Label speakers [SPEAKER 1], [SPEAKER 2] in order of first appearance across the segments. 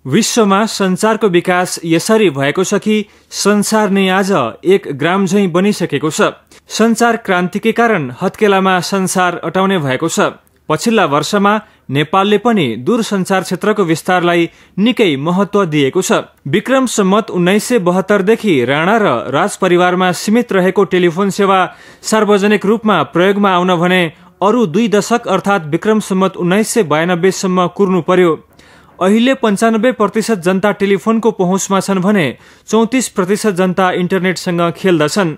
[SPEAKER 1] विश्वमा सञ्चारको विकास यसरी भएको छ कि संसार नै आज एक ग्राम झैं बनिसकेको छ। सञ्चार क्रान्तिकै कारण हत्केलामा संसार अटाउने भएको छ। पछिल्ला वर्षमा नेपालले पनि दूरसञ्चार क्षेत्रको विस्तारलाई निकै महत्व दिएको छ। विक्रम सम्मत 1972 देखि राणा र राज परिवारमा सीमित रहेको टेलिफोन सेवा सार्वजनिक रूपमा प्रयोगमा आउन भने अरु 2 दशक अर्थात विक्रम सम्मत 1992 सम्म कुर्नु पर्यो। अहिले 95% जनता टेलिफोनको पहुँचमा छन् भने 34% जनता इन्टरनेटसँग खेल्दछन्।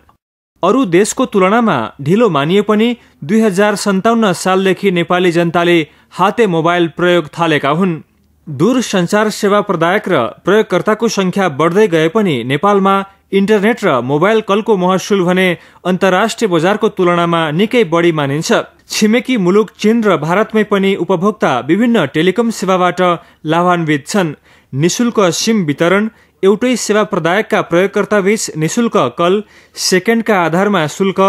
[SPEAKER 1] अरु देशको तुलनामा ढिलो मानिए पनि 2057 सालदेखि नेपाली जनताले हाते मोबाइल प्रयोग थालेका हुन्। दूरसञ्चार सेवा प्रदायक र प्रयोगकर्ताको संख्या बढ्दै गए पनि नेपालमा इन्टरनेट र मोबाइल कलको महसुल भने अन्तर्राष्ट्रिय बजारको तुलनामा निकै बढी मानिन्छ। छिमेकी मुलुक चीन र भारतमै पनि उपभोक्ता विभिन्न टेलिकम सेवाबाट लाभान्वित छन्। निशुल्क सिम वितरण, एउटै सेवा प्रदायकका प्रयोगकर्ता बीच निशुल्क कल, सेकेन्डका आधारमा शुल्क,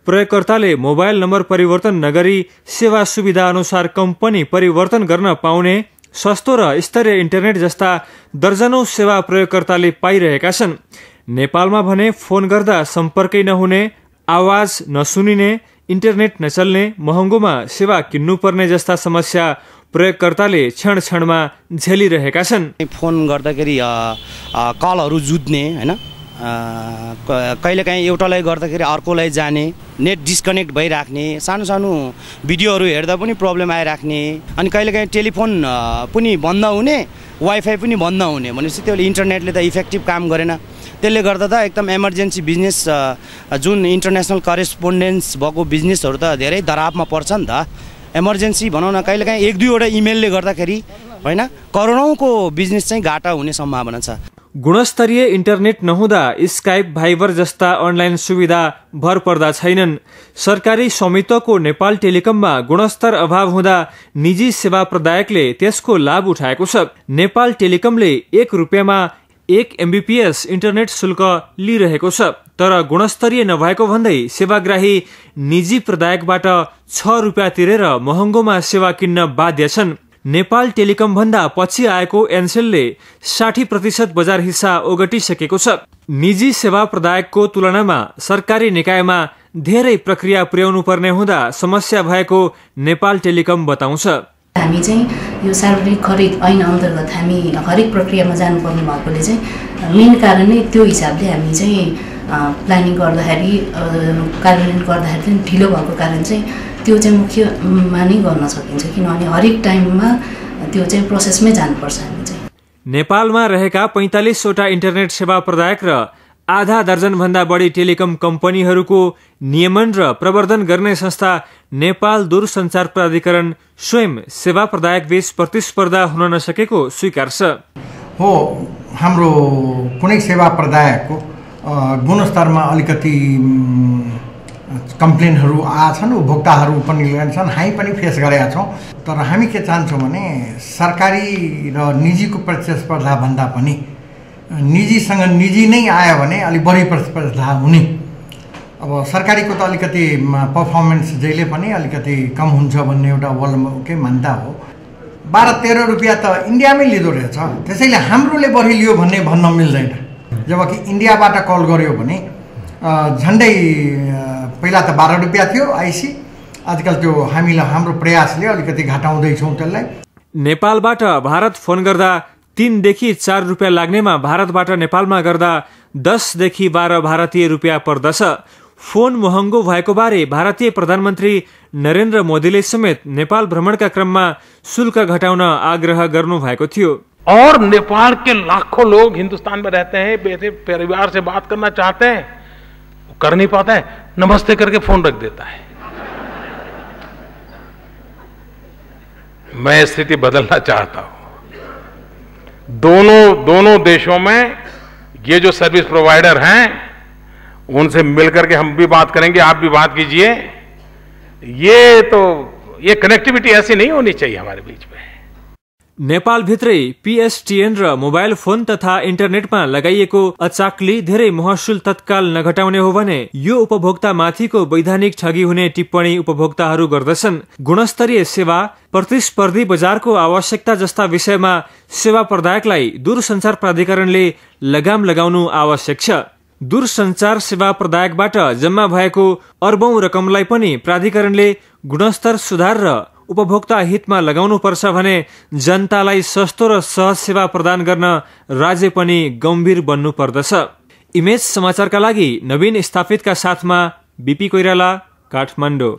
[SPEAKER 1] प्रयोगकर्ताले मोबाइल नम्बर परिवर्तन नगरी सेवा सुविधा अनुसार कम्पनी परिवर्तन गर्न पाउने, सस्तो र स्तरीय इन्टरनेट जस्ता दर्जनौं सेवा प्रयोगकर्ताले पाइरहेका छन्। नेपालमा भने फोन गर्दा सम्पर्कै नहुने, आवाज नसुनिने, इन्टरनेट नचल्ने, महँगोमा सेवा किन्नुपर्ने जस्ता समस्या प्रयोगकर्ताले क्षण क्षणमा झेलिरहेका छन्।
[SPEAKER 2] फोन गर्दाखेरि कलहरू जुत्ने हैन, कहिलेकाहीँ एउटालाई गर्दाखेरि अर्कोलाई जाने, नेट डिस्कनेक्ट भइराख्ने, सानो सानो भिडियोहरू हेर्दा पनि प्रब्लम आइराख्ने, अनि कहिलेकाहीँ टेलिफोन पनि बन्द हुने, वाइफाई पनि बन्द हुने। भनेपछि त्यो इन्टरनेटले त इफेक्टिभ काम गरेन। त्यसले गर्दा त एकदम इमर्जेन्सी बिजनेस जुन इन्टरनेसनल करेस्पोन्डेन्स भएको बिजनेसहरू त धेरै दराबमा पर्छ नि त। इमर्जेन्सी भनौँ न, कहिलेकाहीँ 1-2 वटा इमेलले गर्दाखेरि हैन करोडौंको बिजनेस चाहिँ घाटा हुने सम्भावना छ।
[SPEAKER 1] गुणस्तरीय इन्टरनेट नहुँदा स्काइप, भाइबर जस्ता अनलाइन सुविधा भर पर्दा छैनन्। सरकारी स्वामित्वको नेपाल टेलिकममा गुणस्तर अभाव हुँदा निजी सेवा प्रदायकले त्यसको लाभ उठाएको छ। नेपाल टेलिकमले 1 रुपियाँमा 1 MBPS इन्टरनेट शुल्क लिइरहेको छ, तर गुणस्तरीय नभएको भन्दै सेवाग्राही निजी प्रदायकबाट 6 रुपियाँ तिरेर महँगोमा सेवा किन्न बाध्य छन्। नेपाल टेलिकम भन्दा पछि आएको एनसेलले 60% बजार हिस्सा ओगटिसकेको छ। निजी सेवा प्रदायकको तुलनामा सरकारी निकायमा धेरै प्रक्रिया पुर्याउनु पर्ने हुँदा समस्या भएको नेपाल टेलिकम बताउँछ।
[SPEAKER 3] हामी चाहिँ यो सार्वजनिक खरिद ऐन अन्तर्गत हामी हरेक प्रक्रियामा जानुपर्ने भएकोले चाहिँ मेन कारण नै त्यो हिसाबले हामी चाहिँ प्लानिङ गर्दाखेरि कार्यान्वयन गर्दाखेरि चाहिँ ढिलो भएको कारण चाहिँ त्यो चाहिँ मुख्यमा नै गर्न सकिन्छ, किनभने हरेक टाइममा त्यो चाहिँ प्रोसेसमै जानुपर्छ। हामी चाहिँ
[SPEAKER 1] नेपालमा रहेका 45 वटा इन्टरनेट सेवा प्रदायक र आधा दर्जन भन्दा बढी टेलिकम कम्पनीहरूको नियमन र प्रवर्धन गर्ने संस्था नेपाल दूरसञ्चार प्राधिकरण स्वयं सेवा प्रदायक बीच प्रतिस्पर्धा हुन नसकेको स्वीकार्छ।
[SPEAKER 4] हो, हाम्रो कुनै सेवा प्रदायकको गुणस्तरमा अलिकति कम्प्लेनहरू आछन्, उपभोक्ताहरू पनि छन्, हामी पनि फेस गरेका छौँ। तर हामी के चाहन्छौँ भने सरकारी र निजीको प्रतिस्पर्धा भन्दा पनि निजीसँग निजी नै आयो भने अलिक बढी प्रतिस्पर्धा हुने। अब सरकारीको त अलिकति पर्फर्मेन्स जहिले पनि अलिकति कम हुन्छ भन्ने एउटा वर्ल्डकै मान्यता हो। 12-13 रुपियाँ त इन्डियामै लिँदो रहेछ, त्यसैले हाम्रोले बढी लियो भन्ने भन्न मिल्दैन। जबकि इन्डियाबाट कल गर्यो भने झन्डै पहिला त 12 रुपियाँ थियो आइसी, आजकल त्यो हाम्रो प्रयासले अलिकति घटाउँदैछौँ त्यसलाई।
[SPEAKER 1] नेपालबाट भारत फोन गर्दा 3 देखि 4 रुपियाँ लाग्नेमा भारतबाट नेपालमा गर्दा 10 देखि 12 भारतीय रुपियाँ पर्दछ। फोन महँगो भएको बारे भारतीय प्रधानमन्त्री नरेन्द्र मोदीले समेत नेपाल भ्रमणका क्रममा शुल्क घटाउन आग्रह गर्नु भएको थियो।
[SPEAKER 5] और नेपाल के लाखों लोग हिंदुस्तान में रहते हैं, बेटे परिवार से बात करना चाहते हैं, वो कर नहीं पाता है, नमस्ते करके फोन रख देता है। मैं स्थिति बदलना चाहता हूं। दोनों देशों में ये जो सर्विस प्रोवाइडर हैं उनसे मिलकर के हम भी बात करेंगे, आप भी बात कीजिए। ये कनेक्टिविटी ऐसी नहीं होनी चाहिए हमारे बीच में।
[SPEAKER 1] नेपालभित्रै PSTN र मोबाइल फोन तथा इन्टरनेटमा लगाइएको अचाक्ली धेरै महसुल तत्काल नघटाउने हो भने यो उपभोक्तामाथिको वैधानिक ठगी हुने टिप्पणी उपभोक्ताहरू गर्दछन्। गुणस्तरीय सेवा, प्रतिस्पर्धी बजारको आवश्यकता जस्ता विषयमा सेवा प्रदायकलाई दूरसञ्चार प्राधिकरणले लगाम लगाउनु आवश्यक छ। दूरसञ्चार सेवा प्रदायकबाट जम्मा भएको अर्बौं रकमलाई पनि प्राधिकरणले गुणस्तर सुधार र उपभोक्ता हितमा लगाउनु पर्छ भने जनतालाई सस्तो र सहज सेवा प्रदान गर्न राज्य पनि गम्भीर बन्नु पर्दछ। इमेज समाचारका लागि नवीन स्थापितका साथमा बीपी कोइराला, काठमाडौँ।